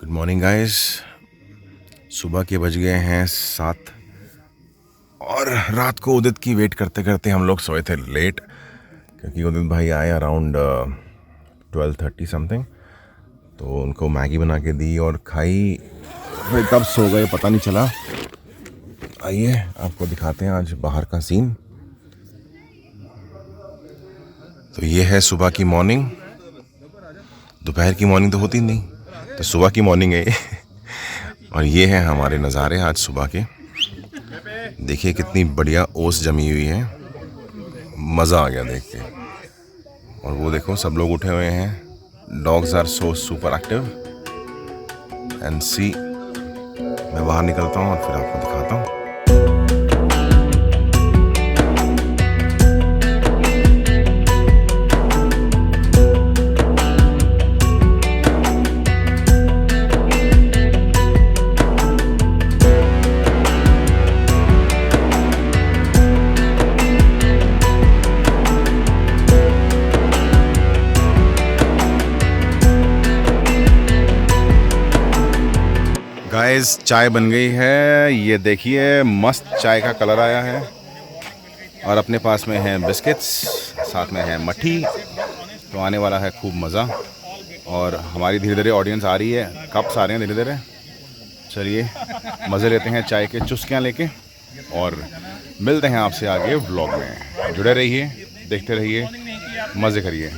Good morning guys. सुबह के बज गए हैं 7 और रात को उदित की वेट करते करते हम लोग सोए थे लेट, क्योंकि उदित भाई आए अराउंड 12:30 समथिंग। तो उनको मैगी बना के दी और खाई, फिर कब सो गए पता नहीं चला। आइए आपको दिखाते हैं आज बाहर का सीन। तो ये है सुबह की मॉर्निंग। दोपहर की मॉर्निंग तो होती नहीं, तो सुबह की मॉर्निंग है ये। और ये है हमारे नज़ारे आज सुबह के। देखिए कितनी बढ़िया ओस जमी हुई है, मज़ा आ गया देख के। और वो देखो सब लोग उठे हुए हैं। Dogs are so super active and see. मैं बाहर निकलता हूँ और फिर आपको दिखाता हूँ। गाइस चाय बन गई है, ये देखिए मस्त चाय का कलर आया है। और अपने पास में है बिस्किट्स, साथ में है मट्ठी। तो आने वाला है खूब मज़ा। और हमारी धीरे धीरे ऑडियंस आ रही है, कप्स आ रहे हैं धीरे धीरे। चलिए मज़े लेते हैं चाय के चुस्कियाँ लेके, और मिलते हैं आपसे आगे व्लॉग में। जुड़े रहिए, देखते रहिए, मज़े करिए।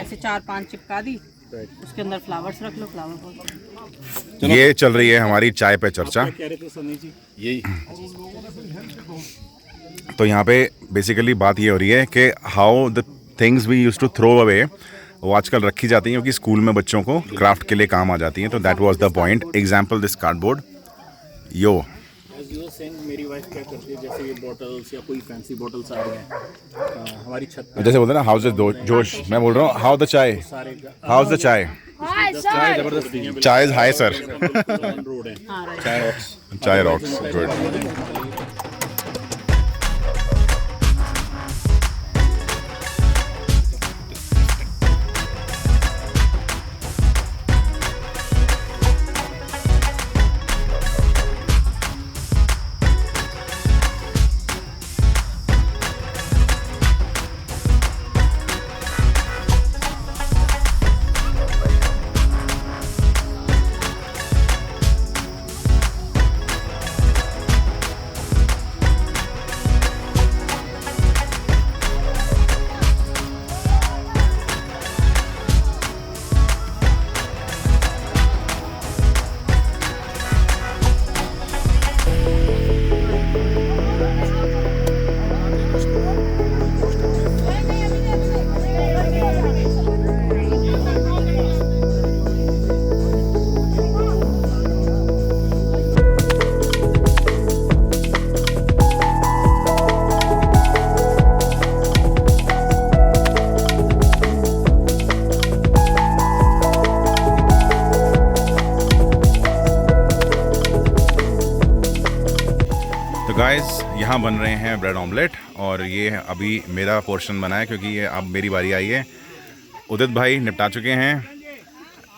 ऐसे 4-5 चिपका दी, उसके अंदर फ्लावर्स रख लो, फ्लावर पॉट। ये चल रही है हमारी चाय पे चर्चा। यही तो यहाँ पे बेसिकली बात ये हो रही है कि how the things we use to throw away वो आजकल रखी जाती हैं, क्योंकि स्कूल में बच्चों को क्राफ्ट के लिए काम आ जाती हैं। तो that was the point. Example this cardboard yo. मेरी वाइफ क्या करती है, जैसे ये बॉटल्स या कोई फैंसी बॉटल्स आ रही हैं हमारी छत पे, जैसे बोलते हैं ना हाउस जोश, मैं बोल रहा हूँ हाउ द चाय, हाउस द चाय। चाय जबरदस्ती है। चाय इज हाई सर। रोड है, चाय रॉक्स। चाय रॉक्स, गुड। गाइस यहाँ बन रहे हैं ब्रेड ऑमलेट, और ये अभी मेरा पोर्शन बना है, क्योंकि ये अब मेरी बारी आई है। उदित भाई निपटा चुके हैं,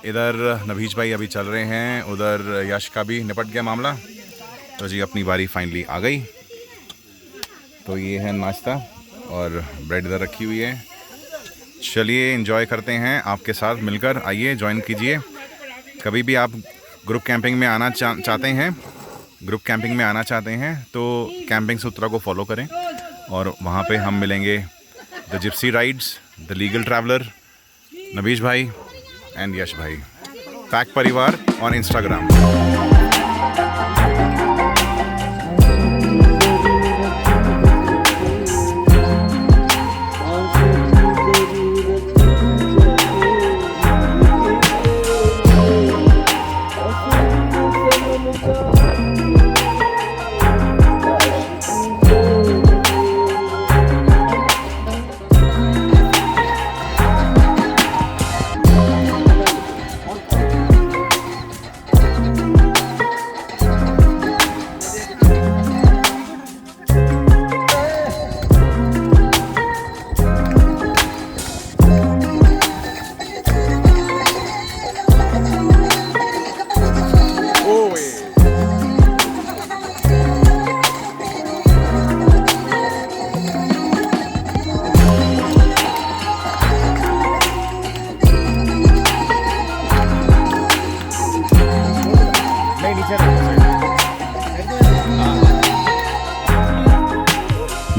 इधर नभीज भाई अभी चल रहे हैं, उधर यश का भी निपट गया मामला। तो जी अपनी बारी फाइनली आ गई। तो ये है नाश्ता और ब्रेड इधर रखी हुई है। चलिए एंजॉय करते हैं आपके साथ मिलकर। आइए ज्वाइन कीजिए। कभी भी आप ग्रुप कैंपिंग में आना चाहते हैं, तो कैंपिंग सूत्रा को फॉलो करें, और वहाँ पे हम मिलेंगे the Gypsy Rides, the Legal Traveller, Nabeesh भाई एंड यश भाई, pack Parivar on Instagram.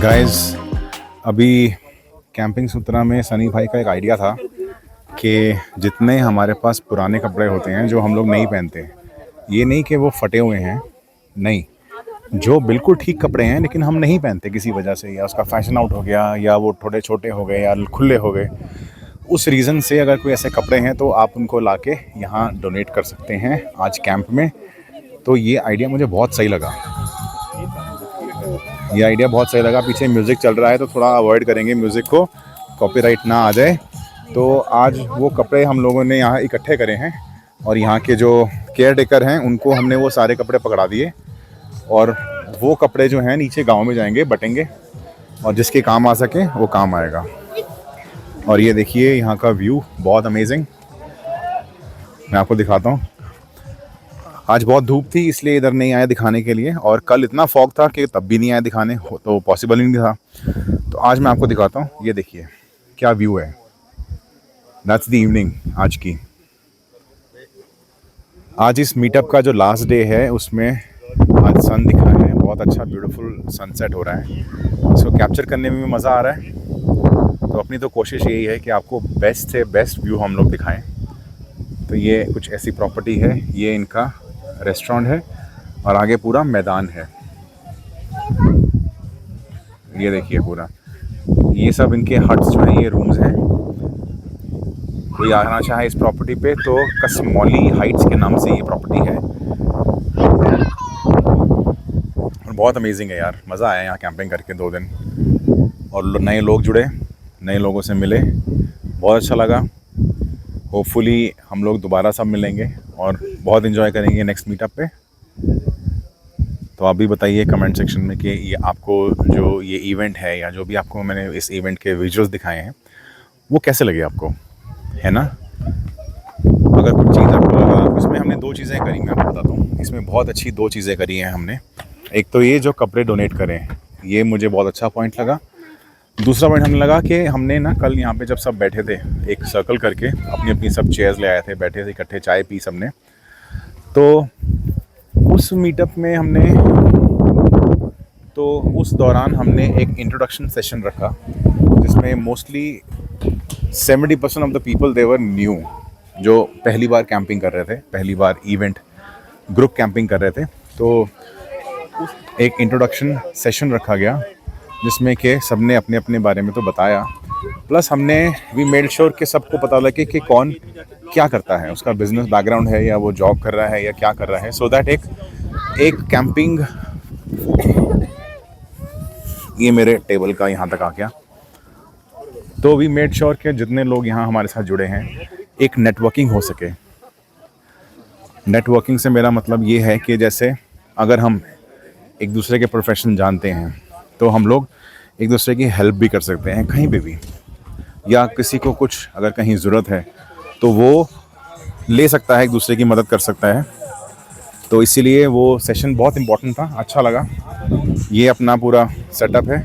Guys अभी कैंपिंग सूत्रा में सनी भाई का एक आइडिया था कि जितने हमारे पास पुराने कपड़े होते हैं जो हम लोग नहीं पहनते, ये नहीं कि वो फटे हुए हैं, नहीं, जो बिल्कुल ठीक कपड़े हैं लेकिन हम नहीं पहनते किसी वजह से, या उसका फैशन आउट हो गया, या वो थोड़े छोटे हो गए, या खुले हो गए, उस रीज़न से अगर कोई ऐसे कपड़े हैं तो आप उनको लाके यहाँ डोनेट कर सकते हैं आज कैंप में। तो ये आइडिया मुझे बहुत सही लगा, ये आइडिया बहुत सही लगा। पीछे म्यूज़िक चल रहा है तो थोड़ा अवॉइड करेंगे म्यूज़िक को, कॉपीराइट ना आ जाए। तो आज वो कपड़े हम लोगों ने यहाँ इकट्ठे करे हैं और यहाँ के जो केयर टेकर हैं उनको हमने वो सारे कपड़े पकड़ा दिए, और वो कपड़े जो हैं नीचे गांव में जाएंगे, बटेंगे, और जिसके काम आ सके वो काम आएगा। और ये देखिए यहाँ का व्यू बहुत अमेजिंग, मैं आपको दिखाता हूँ। आज बहुत धूप थी इसलिए इधर नहीं आया दिखाने के लिए, और कल इतना फॉग था कि तब भी नहीं आया दिखाने, तो पॉसिबल ही नहीं था। तो आज मैं आपको दिखाता हूँ, ये देखिए क्या व्यू है। दैट्स द इवनिंग आज की। आज इस मीटअप का जो लास्ट डे है उसमें आज सन दिखा है, बहुत अच्छा ब्यूटीफुल सनसेट हो रहा है, इसको कैप्चर करने में भी मज़ा आ रहा है। तो अपनी तो कोशिश यही है कि आपको बेस्ट से बेस्ट व्यू हम लोग दिखाएं। तो ये कुछ ऐसी प्रॉपर्टी है, ये इनका रेस्टोरेंट है और आगे पूरा मैदान है। ये देखिए पूरा, ये सब इनके हट्स जो हैं, ये रूम्स हैं। कोई आना चाहे इस प्रॉपर्टी पे तो कसमौली हाइट्स के नाम से ये प्रॉपर्टी है। और बहुत अमेजिंग है यार, मज़ा आया यहाँ कैंपिंग करके 2 दिन, और नए लोग जुड़े, नए लोगों से मिले, बहुत अच्छा लगा। होपफुली हम लोग दोबारा सब मिलेंगे और बहुत इन्जॉय करेंगे नेक्स्ट मीटअप पे। तो आप भी बताइए कमेंट सेक्शन में कि ये आपको जो ये इवेंट है, या जो भी आपको मैंने इस इवेंट के विजुअल्स दिखाए हैं, वो कैसे लगे आपको, है ना। अगर कुछ चीज़ आपको लगा, इसमें हमने 2 चीज़ें करी, मैं आपको बताता हूँ। इसमें बहुत अच्छी 2 चीज़ें करी हैं हमने। एक तो ये जो कपड़े डोनेट करें, ये मुझे बहुत अच्छा पॉइंट लगा। दूसरा पॉइंट हमें लगा कि हमने ना कल यहाँ पे जब सब बैठे थे एक सर्कल करके, अपनी अपनी सब चेयर्स ले आए थे, बैठे थे इकट्ठे, चाय पी सबने। तो उस मीटअप में उस दौरान हमने एक इंट्रोडक्शन सेशन रखा जिसमें mostly 70% of the people they were new, जो पहली बार कैंपिंग कर रहे थे, पहली बार इवेंट ग्रुप कैंपिंग कर रहे थे। तो एक इंट्रोडक्शन सेशन रखा गया जिसमें कि सबने अपने अपने बारे में तो बताया, प्लस हमने वी मेड श्योर कि सबको पता लगे कि कौन क्या करता है, उसका बिजनेस बैकग्राउंड है या वो जॉब कर रहा है या क्या कर रहा है, सो दैट एक कैंपिंग, ये मेरे टेबल का यहाँ तक आ गया। तो वी मेड श्योर कि जितने लोग यहाँ हमारे साथ जुड़े हैं एक नेटवर्किंग हो सके। नेटवर्किंग से मेरा मतलब ये है कि जैसे अगर हम एक दूसरे के प्रोफेशन जानते हैं तो हम लोग एक दूसरे की हेल्प भी कर सकते हैं कहीं पे भी, या किसी को कुछ अगर कहीं ज़रूरत है तो वो ले सकता है, एक दूसरे की मदद कर सकता है। तो इसीलिए वो सेशन बहुत इम्पोर्टेंट था, अच्छा लगा। ये अपना पूरा सेटअप है,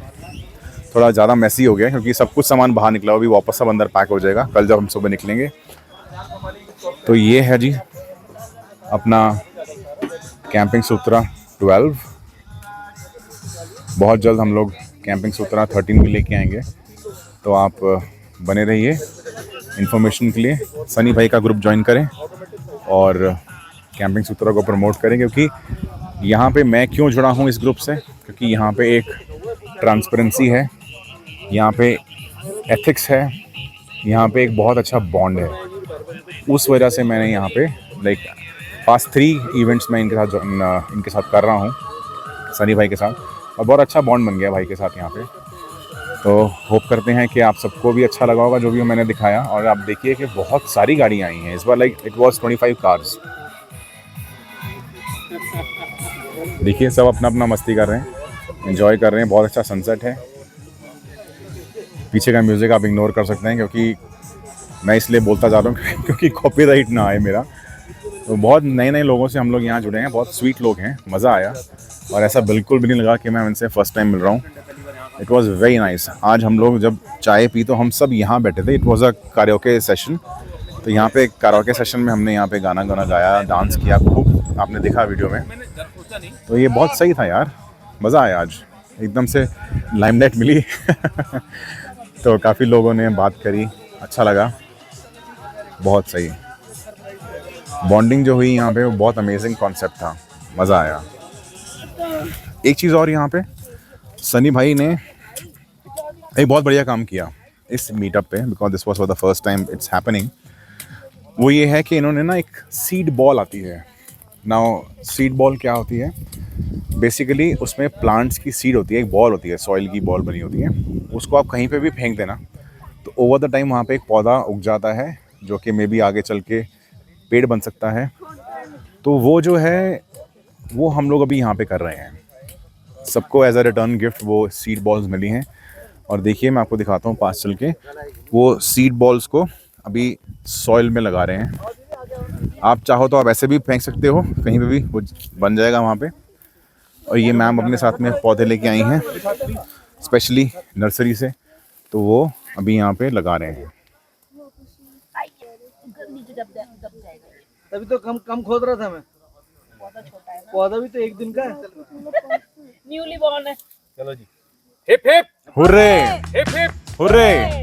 थोड़ा ज़्यादा मैसी हो गया क्योंकि सब कुछ सामान बाहर निकला, अभी वापस सब अंदर पैक हो जाएगा कल जब हम सुबह निकलेंगे। तो ये है जी अपना कैंपिंग सूत्रा 12। बहुत जल्द हम लोग कैंपिंग सूत्रा 13 भी लेके आएंगे, तो आप बने रहिए इन्फॉर्मेशन के लिए। सनी भाई का ग्रुप ज्वाइन करें और कैंपिंग सूत्रा को प्रमोट करें, क्योंकि यहाँ पे मैं क्यों जुड़ा हूँ इस ग्रुप से, क्योंकि यहाँ पे एक ट्रांसपेरेंसी है, यहाँ पे एथिक्स है, यहाँ पे एक बहुत अच्छा बॉन्ड है। उस वजह से मैंने यहाँ पे पास्ट 3 इवेंट्स में इनके साथ कर रहा हूँ, सनी भाई के साथ, और बहुत अच्छा बॉन्ड बन गया भाई के साथ यहाँ पे। तो होप करते हैं कि आप सबको भी अच्छा लगा होगा जो भी मैंने दिखाया। और आप देखिए कि बहुत सारी गाड़ियाँ आई हैं इस बार, इट वाज 25 कार्स। देखिए सब अपना अपना मस्ती कर रहे हैं, एंजॉय कर रहे हैं, बहुत अच्छा सनसेट है। पीछे का म्यूज़िक आप इग्नोर कर सकते हैं क्योंकि मैं इसलिए बोलता जा रहा हूँ क्योंकि कॉपीराइट ना आए मेरा। तो बहुत नए नए लोगों से हम लोग यहाँ जुड़े हैं, बहुत स्वीट लोग हैं, मज़ा आया। और ऐसा बिल्कुल भी नहीं लगा कि मैं उनसे फ़र्स्ट टाइम मिल रहा हूँ। It was very nice. आज हम लोग जब चाय पी तो हम सब यहाँ बैठे थे, it was a karaoke session. तो यहाँ पे कैराओके सेशन में हमने यहाँ पे गाना गाया, डांस किया खूब, आपने देखा वीडियो में। तो ये बहुत सही था यार, मज़ा आया आज। एकदम से लाइमलाइट मिली तो काफ़ी लोगों ने बात करी, अच्छा लगा, बहुत सही बॉन्डिंग जो हुई यहाँ पे वो बहुत अमेजिंग कॉन्सेप्ट था, मज़ा आया। एक चीज़ और यहाँ पे सनी भाई ने एक बहुत बढ़िया काम किया इस मीटअप पे, because this was for the first time it's happening. वो ये है कि इन्होंने ना एक सीड बॉल आती है। नाउ सीड बॉल क्या होती है, बेसिकली उसमें प्लांट्स की सीड होती है, एक बॉल होती है, सॉइल की बॉल बनी होती है, उसको आप कहीं पे भी फेंक देना तो ओवर द टाइम वहाँ पे एक पौधा उग जाता है जो कि मे बी आगे चल के पेड़ बन सकता है। तो वो जो है वो हम लोग अभी यहाँ पे कर रहे हैं, सबको एज अ रिटर्न गिफ्ट वो सीड बॉल्स मिली हैं। और देखिए मैं आपको दिखाता हूँ पास चल के, वो सीड बॉल्स को अभी सॉइल में लगा रहे हैं। आप चाहो तो आप ऐसे भी फेंक सकते हो कहीं पे भी, वो बन जाएगा वहाँ पे। और ये मैम अपने साथ में पौधे लेके आई हैं स्पेशली नर्सरी से, तो वो अभी यहाँ पे लगा रहे हैं। तभी तो कम खोद रहा था मैं, पौधा भी तो एक दिन का है, न्यूली बॉर्न है। चलो जी, hip hip hurray hip hip. Hurray.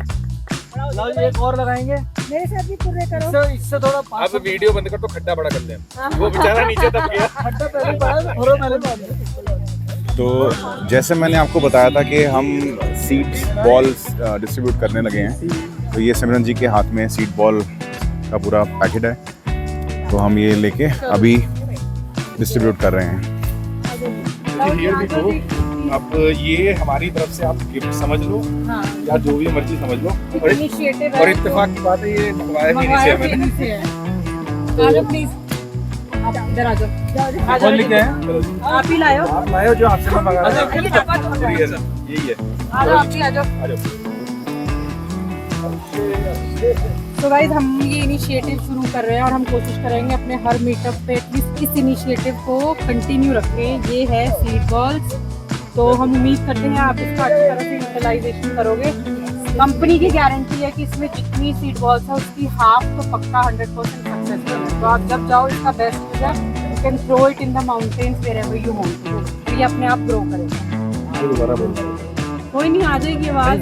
लाओ जी एक और लगाएंगे, मेरे साथ भी पूरे करो। इससे थोड़ा अब वीडियो बंद कर तो खड्डा बड़ा कर ले, वो बेचारा नीचे दब गया। खड्डा पहले पड़ा, थोड़ा पहले पड़ा। तो जैसे मैंने आपको बताया था कि हम सीड्स बॉल्स डिस्ट्रीब्यूट करने लगे हैं, तो ये सिमरन जी के हाथ में सीड बॉल का पूरा पैकेट है, तो हम ये लेके अभी डिस्ट्रीब्यूट कर रहे हैं। Here we go. अब ये हमारी तरफ से आप गिफ्ट समझ लो या जो भी मर्जी समझ लो, और इत्तेफाक की बात है ये मंगवाया भी नहीं से मैंने। आ जाओ प्लीज, आप इधर आ जाओ। आ कौन लेके आए? जाओ, आप ही लाओ। आप लाए जो आपसे मैं मंगा रहा यही है सर, यही है। आ जाओ, आप ही आ जाओ। आ जाओ। तो गाइस हम ये इनिशिएटिव शुरू कर रहे हैं और हम कोशिश करेंगे अपने हर मीटअप पे एटलीस्ट इस इनिशिएटिव को कंटिन्यू रखें। ये है सीड बॉल्स, तो हम उम्मीद करते हैं आप इसका अच्छी तरह से यूटिलाइजेशन करोगे। कंपनी की गारंटी है कि इसमें जितनी सीड बॉल्स है उसकी हाफ तो पक्का 100% सक्सेसफुल है। तो आप जब जाओ इसका बेस्ट यूज है, you can throw it in the mountains wherever you want to, तो ये अपने आप ग्रो करेगा। दोबारा बोल कोई नहीं, आ जाएगी आवाज।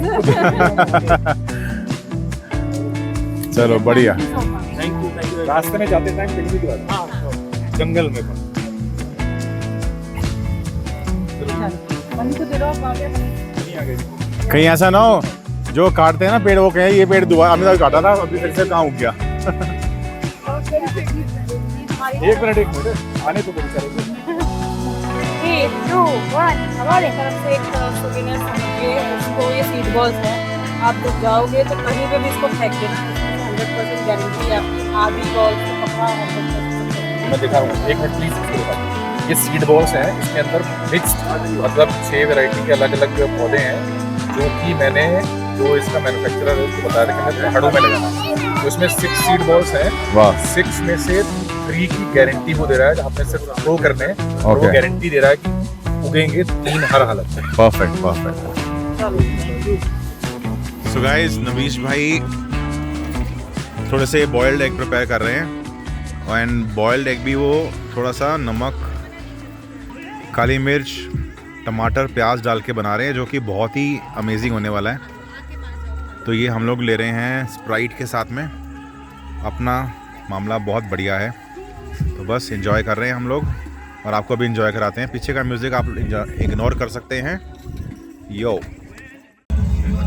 चलो बढ़िया। Thank you. रास्ते में जाते टाइम कहीं भी बात, जंगल में मम्मी को दे दो, आप आ गए। नहीं आ गए। कहीं ऐसा ना हो जो काटते हैं ना पेड़, वो कहें ये पेड़ दोबारा हमने काटा था अभी फिर से कहाँ उग गया। एक मिनट आने तो करेंगे। 3, 2, 1 हमारे तरफ से एक सोविनियर समझिए उसको, ये सीड बॉल्स है। आप जब जाओगे तो कहीं पे भी इसको फेंक देना, 100% गारंटी है आपकी। आधी बॉल से पक्का 100%। मैं दिखा रहा हूँ, एक मिनट प्लीज। ये सीड बॉल्स हैं, इसके अंदर मिक्स्ड मतलब 6 वैरायटी के अलग अलग पौधे हैं, जो कि मैंने जो इसका मैन्युफैक्चरर है उसको बताया था कि मैं पहाड़ों में लगाना। तो इसमें 6 सीड बॉल्स हैं, वाह। 6 में से 3 की गारंटी वो दे रहा है, आपने सिर्फ थ्रो करने हैं और वो Okay. गारंटी दे रहा है कि उगेंगे 3 हर हालत में। Perfect perfect. So guys, Navish भाई थोड़े से बॉइल्ड एग प्रिपेयर कर रहे हैं, एंड बॉइल्ड एग भी वो थोड़ा सा नमक, काली मिर्च, टमाटर, प्याज डाल के बना रहे हैं, जो कि बहुत ही अमेजिंग होने वाला है। तो ये हम लोग ले रहे हैं स्प्राइट के साथ में, अपना मामला बहुत बढ़िया है। तो बस एंजॉय कर रहे हैं हम लोग, और आपको भी एंजॉय कराते हैं। पीछे का म्यूज़िक आप इग्नोर कर सकते हैं। यो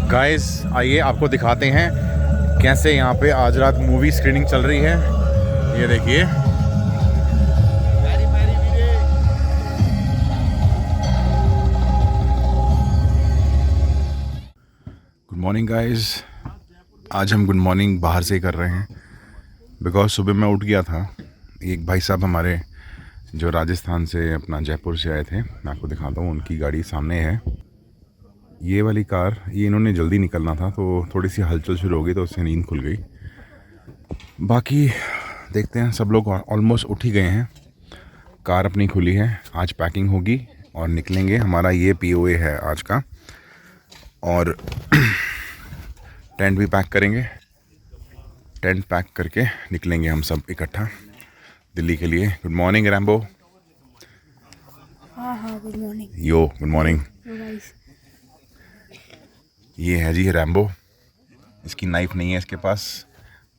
गाइस, आइए आपको दिखाते हैं कैसे यहाँ पे आज रात मूवी स्क्रीनिंग चल रही है। ये देखिए, गुड मॉर्निंग गाइस। आज हम गुड मॉर्निंग बाहर से ही कर रहे हैं, बिकॉज सुबह मैं उठ गया था। एक भाई साहब हमारे जो राजस्थान से, अपना जयपुर से आए थे, मैं आपको दिखाता हूँ, उनकी गाड़ी सामने है, ये वाली कार। ये इन्होंने जल्दी निकलना था तो थोड़ी सी हलचल शुरू हो गई, तो उससे नींद खुल गई। बाकी देखते हैं, सब लोग ऑलमोस्ट उठ ही गए हैं। कार अपनी खुली है, आज पैकिंग होगी और निकलेंगे। हमारा ये POA है आज का, और टेंट भी पैक करेंगे। टेंट पैक करके निकलेंगे हम सब इकट्ठा दिल्ली के लिए। Good morning Rambo. Good morning yo good morning. Guys. ये है जी रैम्बो। इसकी नाइफ नहीं है इसके पास,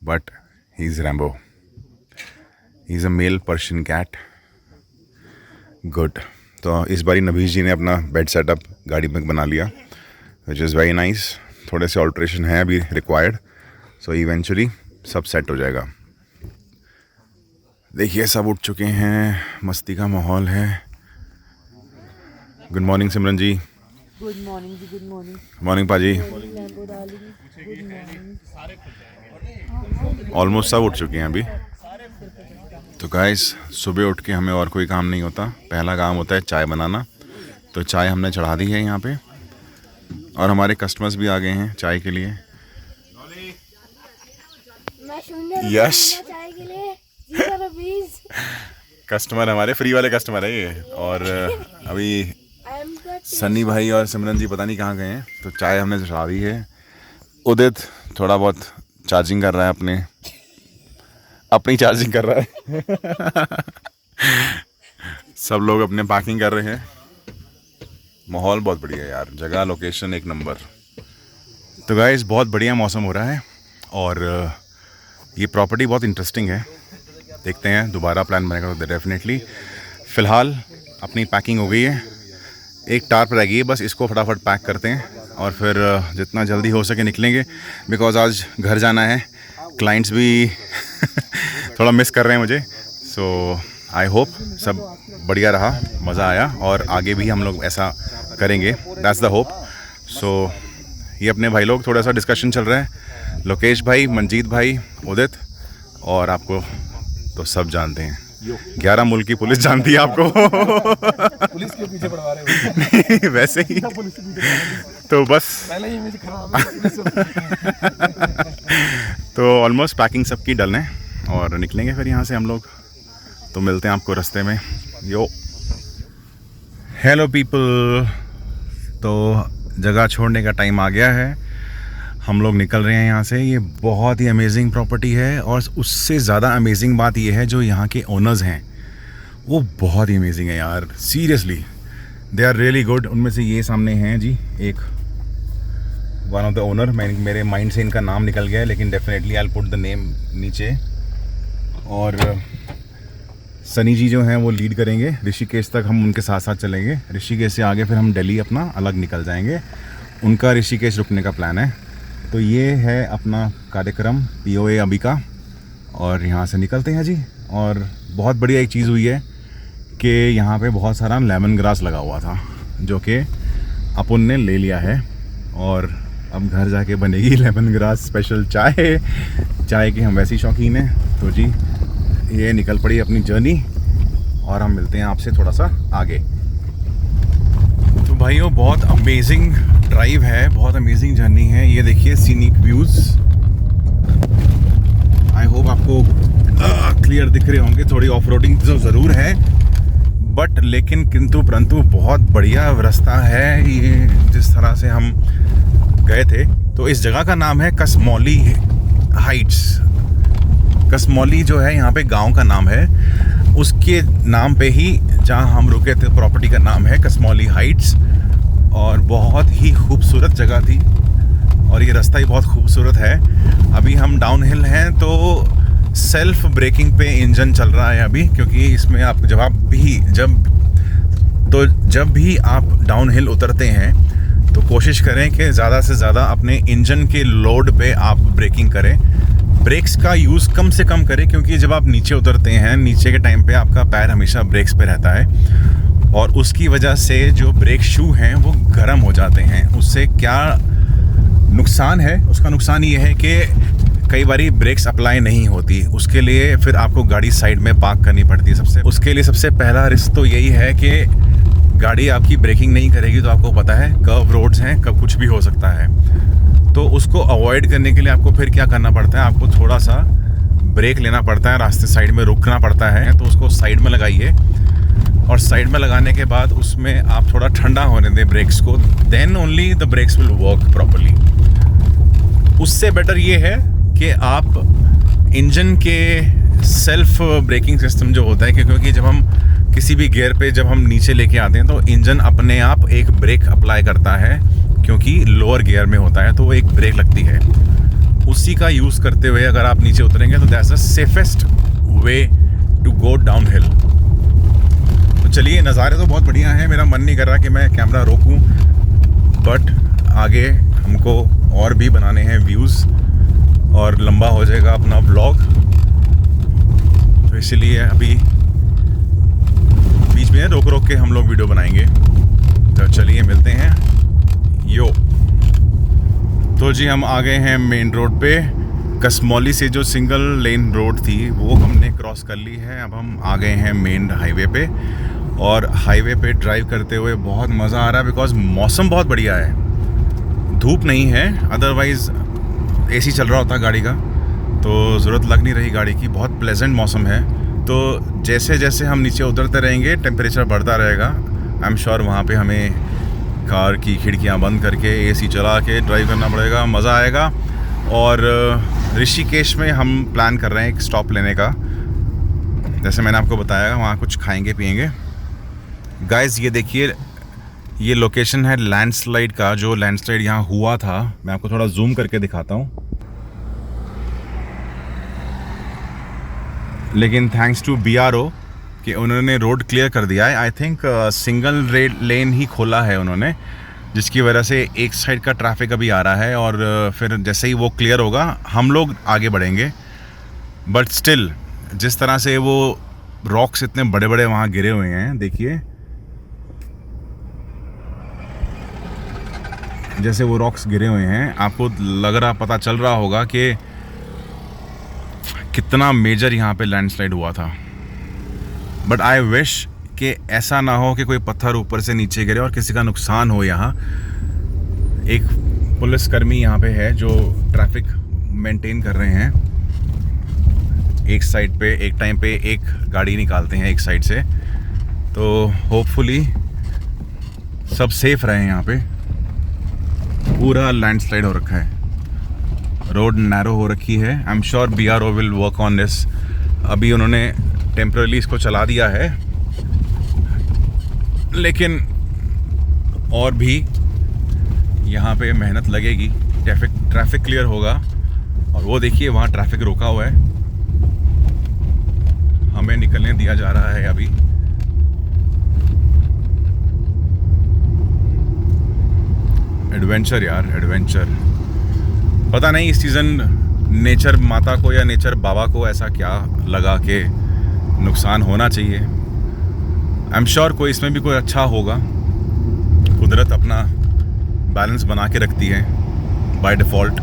but he is Rambo. He is a male Persian cat. Good. तो इस बारी नबीश जी ने अपना बेड सेटअप गाड़ी में बना लिया, विच इज़ वेरी नाइस। थोड़े से ऑल्ट्रेशन है अभी रिक्वायर्ड, सो इवेंचुअली सब सेट हो जाएगा। देखिए सब उठ चुके हैं, मस्ती का माहौल है। गुड मॉर्निंग सिमरन जी। गुड मॉर्निंग जी, गुड मॉर्निंग। मॉर्निंग पाजी। Lambo darling, good morning. Almost सब उठ चुके हैं अभी। तो गाइस सुबह उठ के हमें और कोई काम नहीं होता। पहला काम होता है चाय बनाना। तो चाय हमने चढ़ा दी है यहाँ पे, और हमारे कस्टमर्स भी आ गए हैं चाय के लिए। यस, कस्टमर हमारे फ्री वाले कस्टमर है ये। और अभी सन्नी भाई और सिमरन जी पता नहीं कहाँ गए हैं। तो चाय हमने चढ़ा दी है। उदित थोड़ा बहुत चार्जिंग कर रहा है, अपनी चार्जिंग कर रहा है। सब लोग अपने पैकिंग कर रहे हैं। माहौल बहुत बढ़िया है यार, जगह लोकेशन एक नंबर। तो गाइस बहुत बढ़िया मौसम हो रहा है, और ये प्रॉपर्टी बहुत इंटरेस्टिंग है। देखते हैं दोबारा प्लान बनेगा तो डेफिनेटली। फ़िलहाल अपनी पैकिंग हो गई है, एक टार्प रह गई है, बस इसको फटाफट पैक करते हैं और फिर जितना जल्दी हो सके निकलेंगे। बिकॉज़ आज घर जाना है, क्लाइंट्स भी थोड़ा मिस कर रहे हैं मुझे। सो आई होप सब बढ़िया रहा, मज़ा आया, और आगे भी हम लोग ऐसा करेंगे। That's the hope. सो ये अपने भाई लोग थोड़ा सा डिस्कशन चल रहा है, लोकेश भाई, मंजीत भाई, उदित, और आपको तो सब जानते हैं, 11 मुल्क की पुलिस जानती है आपको। पुलिस के पीछे पड़वा रहे हो? वैसे ही तो बस पहले ही मुझे खराब। तो ऑलमोस्ट पैकिंग सबकी डन है, और निकलेंगे फिर यहाँ से हम लोग। तो मिलते हैं आपको रास्ते में। यो हेलो पीपल। तो जगह छोड़ने का टाइम आ गया है, हम लोग निकल रहे हैं यहाँ से। ये बहुत ही अमेजिंग प्रॉपर्टी है, और उससे ज़्यादा अमेजिंग बात ये है जो यहाँ के ओनर्स हैं वो बहुत ही अमेजिंग है यार। Seriously they are really good. उनमें से ये सामने हैं जी एक वन ऑफ द ओनर। मेरे माइंड से इनका नाम निकल गया है, लेकिन definitely I will put the name नीचे। और सनी जी जो हैं वो लीड करेंगे। ऋषिकेश तक हम उनके साथ साथ चलेंगे। ऋषिकेश से आगे फिर हम दिल्ली अपना अलग निकल जाएंगे। उनका ऋषिकेश रुकने का प्लान है। तो ये है अपना कार्यक्रम POA अभी का, और यहाँ से निकलते हैं जी। और बहुत बढ़िया एक चीज़ हुई है कि यहाँ पे बहुत सारा लेमन ग्रास लगा हुआ था, जो कि अपन ने ले लिया है, और अब घर जाके बनेगी लेमन ग्रास स्पेशल चाय। चाय के हम वैसे ही शौकीन हैं। तो जी ये निकल पड़ी अपनी जर्नी, और हम मिलते हैं आपसे थोड़ा सा आगे। तो भाइयों बहुत अमेजिंग ड्राइव है, बहुत अमेजिंग जर्नी है। ये देखिए सीनिक व्यूज़। आई होप आपको क्लियर दिख रहे होंगे। थोड़ी ऑफ रोडिंग तो ज़रूर है, बट लेकिन किंतु परंतु बहुत बढ़िया रास्ता है ये, जिस तरह से हम गए थे। तो इस जगह का नाम है कसमौली हाइट्स। कसमौली जो है यहाँ पे गांव का नाम है, उसके नाम पे ही जहाँ हम रुके थे प्रॉपर्टी का नाम है कसमौली हाइट्स। और बहुत ही खूबसूरत जगह थी, और ये रास्ता ही बहुत खूबसूरत है। अभी हम डाउन हिल हैं, तो सेल्फ ब्रेकिंग पे इंजन चल रहा है अभी, क्योंकि इसमें आप जब भी आप डाउन हिल उतरते हैं तो कोशिश करें कि ज़्यादा से ज़्यादा अपने इंजन के लोड पे आप ब्रेकिंग करें। ब्रेक्स का यूज़ कम से कम करें, क्योंकि जब आप नीचे उतरते हैं, नीचे के टाइम पे आपका पैर हमेशा ब्रेक्स पे रहता है, और उसकी वजह से जो ब्रेक शू हैं वो गर्म हो जाते हैं। उससे क्या नुकसान है? उसका नुकसान ये है कि कई बारी ब्रेक्स अप्लाई नहीं होती, उसके लिए फिर आपको गाड़ी साइड में पार्क करनी पड़ती है। उसके लिए सबसे पहला रिस्क तो यही है कि गाड़ी आपकी ब्रेकिंग नहीं करेगी। तो आपको पता है कर्व रोड्स हैं, कब कुछ भी हो सकता है। तो उसको अवॉइड करने के लिए आपको फिर क्या करना पड़ता है, आपको थोड़ा सा ब्रेक लेना पड़ता है, रास्ते साइड में रुकना पड़ता है। तो उसको साइड में लगाइए, और साइड में लगाने के बाद उसमें आप थोड़ा ठंडा होने दें ब्रेक्स को, then only the brakes will work properly. उससे बेटर ये है कि आप इंजन के सेल्फ ब्रेकिंग सिस्टम जो होता है, क्योंकि जब हम किसी भी गियर पे जब हम नीचे लेके आते हैं तो इंजन अपने आप एक ब्रेक अप्लाई करता है, क्योंकि लोअर गियर में होता है तो वो एक ब्रेक लगती है। उसी का यूज़ करते हुए अगर आप नीचे उतरेंगे तो that's the safest way to go down hill. तो चलिए, नज़ारे तो बहुत बढ़िया हैं, मेरा मन नहीं कर रहा कि मैं कैमरा रोकूं, बट आगे हमको और भी बनाने हैं व्यूज़ और लंबा हो जाएगा अपना ब्लॉग, तो इसलिए अभी बीच में रोक रोक के हम लोग वीडियो बनाएंगे। तो चलिए मिलते हैं। यो तो जी हम आ गए हैं मेन रोड पे। कसमौली से जो सिंगल लेन रोड थी वो हमने क्रॉस कर ली है। अब हम आ गए हैं मेन हाईवे पे, और हाईवे पे ड्राइव करते हुए बहुत मज़ा आ रहा है बिकॉज मौसम बहुत बढ़िया है। धूप नहीं है, अदरवाइज़ एसी चल रहा होता गाड़ी का तो ज़रूरत लग नहीं रही गाड़ी की। बहुत प्लेजेंट मौसम है। तो जैसे जैसे हम नीचे उतरते रहेंगे टेम्परेचर बढ़ता रहेगा। आई एम श्योर वहाँ पे हमें कार की खिड़कियाँ बंद करके एसी चला के ड्राइव करना पड़ेगा, मज़ा आएगा। और ऋषिकेश में हम प्लान कर रहे हैं एक स्टॉप लेने का, जैसे मैंने आपको बताया, वहाँ कुछ खाएंगे पिएंगे। गाइस ये देखिए, ये लोकेशन है लैंडस्लाइड का। जो लैंडस्लाइड यहाँ हुआ था, मैं आपको थोड़ा जूम करके दिखाता हूँ। लेकिन थैंक्स टू BRO कि उन्होंने रोड क्लियर कर दिया है। आई थिंक सिंगल लेन ही खोला है उन्होंने, जिसकी वजह से एक साइड का ट्रैफिक अभी आ रहा है, और फिर जैसे ही वो क्लियर होगा हम लोग आगे बढ़ेंगे। बट स्टिल जिस तरह से वो रॉक्स इतने बड़े बड़े वहाँ गिरे हुए हैं, देखिए जैसे वो रॉक्स गिरे हुए हैं, आपको पता चल रहा होगा कि कितना मेजर यहाँ पे लैंडस्लाइड हुआ था। बट आई विश कि ऐसा ना हो कि कोई पत्थर ऊपर से नीचे गिरे और किसी का नुकसान हो। यहाँ एक पुलिसकर्मी यहाँ पे है जो ट्रैफिक मेंटेन कर रहे हैं। एक साइड पे एक टाइम पे एक गाड़ी निकालते हैं एक साइड से, तो होपफुली सब सेफ रहे। यहाँ पे पूरा लैंडस्लाइड हो रखा है, रोड नैरो हो रखी है। I am sure BRO will work on this. अभी उन्होंने टेम्पररी इसको चला दिया है, लेकिन और भी यहाँ पे मेहनत लगेगी। ट्रैफिक क्लियर होगा, और वो देखिए वहाँ ट्रैफिक रोका हुआ है, हमें निकलने दिया जा रहा है अभी। एडवेंचर यार, एडवेंचर। पता नहीं इस सीज़न नेचर माता को या नेचर बाबा को ऐसा क्या लगा कि नुकसान होना चाहिए। आई एम श्योर कोई इसमें भी कोई अच्छा होगा। कुदरत अपना बैलेंस बना के रखती है बाय डिफ़ॉल्ट।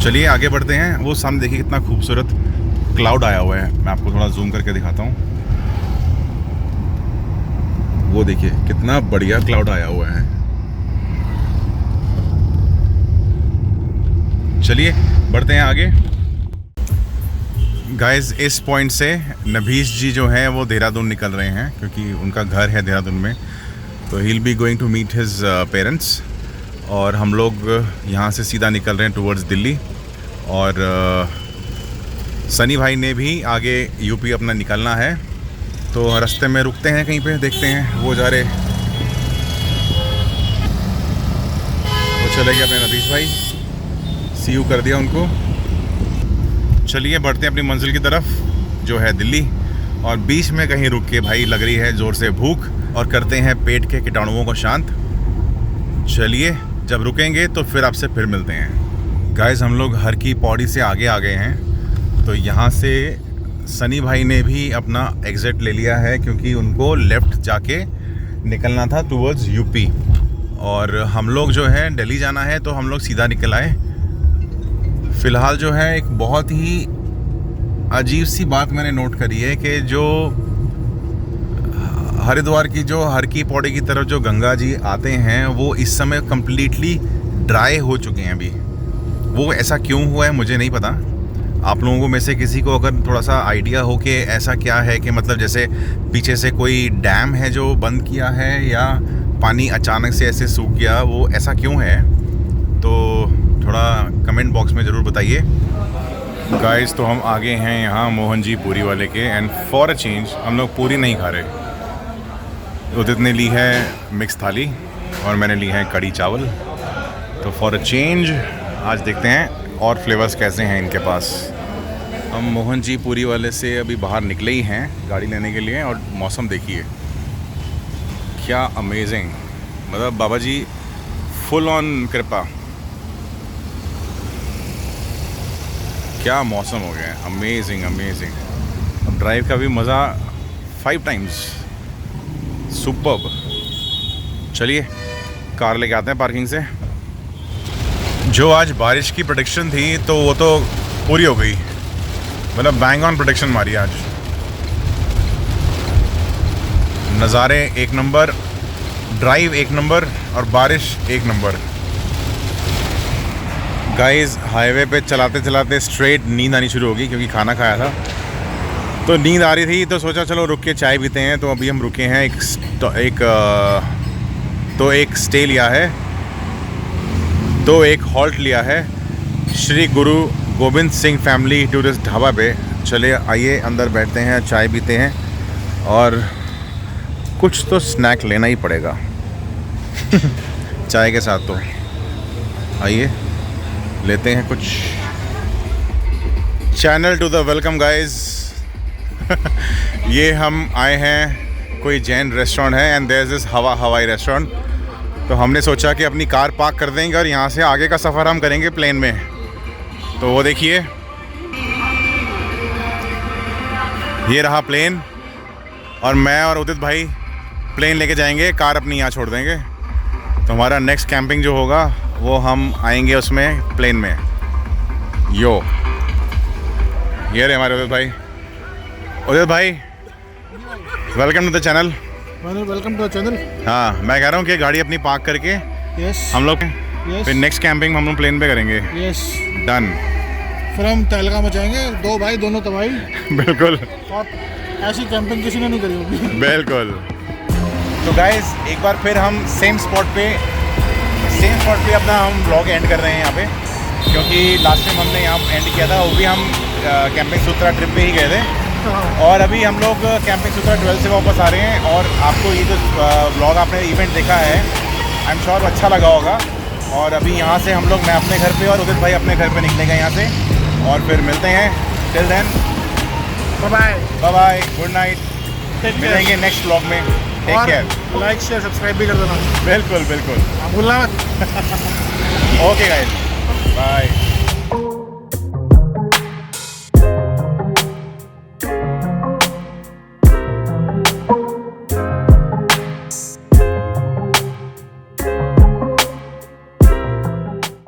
चलिए आगे बढ़ते हैं। वो सामने देखिए कितना खूबसूरत क्लाउड आया हुआ है, मैं आपको थोड़ा जूम करके दिखाता हूँ। वो देखिए कितना बढ़िया क्लाउड आया हुआ है। चलिए बढ़ते हैं आगे। गाइस इस पॉइंट से नभीश जी जो हैं वो देहरादून निकल रहे हैं, क्योंकि उनका घर है देहरादून में, तो he will be going to meet his parents. और हम लोग यहाँ से सीधा निकल रहे हैं टुवर्ड्स दिल्ली। और सनी भाई ने भी आगे यूपी अपना निकलना है, तो रास्ते में रुकते हैं कहीं पे, देखते हैं वो जा रहे। वो चले गए अपने नभीश भाई, सी यू कर दिया उनको। चलिए बढ़ते हैं अपनी मंजिल की तरफ जो है दिल्ली। और बीच में कहीं रुक के भाई लग रही है ज़ोर से भूख, और करते हैं पेट के कीटाणुओं को शांत। चलिए जब रुकेंगे तो फिर आपसे फिर मिलते हैं। गाइस हम लोग हर की पौड़ी से आगे आ गए हैं, तो यहाँ से सनी भाई ने भी अपना एग्ज़िट ले लिया है, क्योंकि उनको लेफ़्ट जाके निकलना था टुवर्ड्स यूपी। और हम लोग जो है दिल्ली जाना है, तो हम लोग सीधा निकल आए। फ़िलहाल जो है एक बहुत ही अजीब सी बात मैंने नोट करी है कि जो हरिद्वार की जो हर की पौड़ी की तरफ जो गंगा जी आते हैं, वो इस समय कम्प्लीटली ड्राई हो चुके हैं अभी। वो ऐसा क्यों हुआ है मुझे नहीं पता। आप लोगों में से किसी को अगर थोड़ा सा आइडिया हो कि ऐसा क्या है, कि मतलब जैसे पीछे से कोई डैम है जो बंद किया है, या पानी अचानक से ऐसे सूख गया, वो ऐसा क्यों है, तो थोड़ा कमेंट बॉक्स में ज़रूर बताइए। गाइस तो हम आगे हैं यहाँ मोहन जी पूरी वाले के एंड फॉर अ चेंज हम लोग पूरी नहीं खा रहे। उदित ने ली है मिक्स थाली और मैंने ली है कड़ी चावल। तो फॉर अ चेंज आज देखते हैं और फ्लेवर्स कैसे हैं इनके पास। हम मोहन जी पूरी वाले से अभी बाहर निकले ही हैं गाड़ी लेने के लिए और मौसम देखिए क्या अमेजिंग, मतलब बाबा जी फुल ऑन कृपा। क्या मौसम हो गया है, अमेजिंग अमेजिंग। अब ड्राइव का भी मज़ा 5 टाइम्स सुपर्ब। चलिए कार लेके आते हैं पार्किंग से। जो आज बारिश की प्रेडिक्शन थी तो वो तो पूरी हो गई, मतलब बैंग ऑन प्रेडिक्शन मारी आज। नज़ारे एक नंबर, ड्राइव एक नंबर और बारिश एक नंबर। गाइस हाईवे पे चलाते चलाते स्ट्रेट नींद आनी शुरू होगी क्योंकि खाना खाया था तो नींद आ रही थी। तो सोचा चलो रुक के चाय पीते हैं। तो अभी हम रुके हैं एक स्टे लिया है, तो एक हॉल्ट लिया है श्री गुरु गोविंद सिंह फैमिली टूरिस्ट ढाबा पे। चले आइए अंदर बैठते हैं, चाय पीते हैं और कुछ तो स्नैक लेना ही पड़ेगा चाय के साथ। तो आइए लेते हैं कुछ। Channel to the welcome guys ये हम आए हैं कोई जैन रेस्टोरेंट है and there is this Hawaii restaurant. तो हमने सोचा कि अपनी कार पार्क कर देंगे और यहाँ से आगे का सफ़र हम करेंगे प्लेन में। तो वो देखिए ये रहा प्लेन और मैं और उदित भाई प्लेन लेके जाएंगे, कार अपनी यहाँ छोड़ देंगे। तो हमारा नेक्स्ट कैंपिंग जो होगा वो हम आएंगे उसमें प्लेन में। यो ये रहे हमारे उदित भाई। उदित भाई welcome to the channel. Welcome to the channel. हाँ मैं कह रहा हूँ कि गाड़ी अपनी पार्क करके यस हम लोग यस फिर नेक्स्ट कैंपिंग हम लोग प्लेन पे करेंगे। Yes done. फिर हम तहलका मचाएंगे, दो भाई दोनों तबाही। बिल्कुल और ऐसी कैंपिंग किसी ने नहीं करी होगी। बिल्कुल। तो गाइस एक बार फिर हम सेम स्पॉट पे अपना हम ब्लॉग एंड कर रहे हैं यहाँ पे, क्योंकि लास्ट टाइम हमने यहाँ एंड किया था वो भी हम कैंपिंग सूत्रा ट्रिप पे ही गए थे। और अभी हम लोग कैंपिंग सूत्रा 12 से वापस आ रहे हैं और आपको ये जो ब्लॉग आपने इवेंट देखा है आई एम श्योर अच्छा लगा होगा। और अभी यहाँ से हम लोग, मैं अपने घर पे और उदित भाई अपने घर पे निकलेंगे यहाँ से और फिर मिलते हैं। Till then bye bye, good night, मिलेंगे नेक्स्ट ब्लॉग में। Take care, like share subscribe भी कर देना। बिल्कुल बिल्कुल। भूलना मत। Okay guys, bye.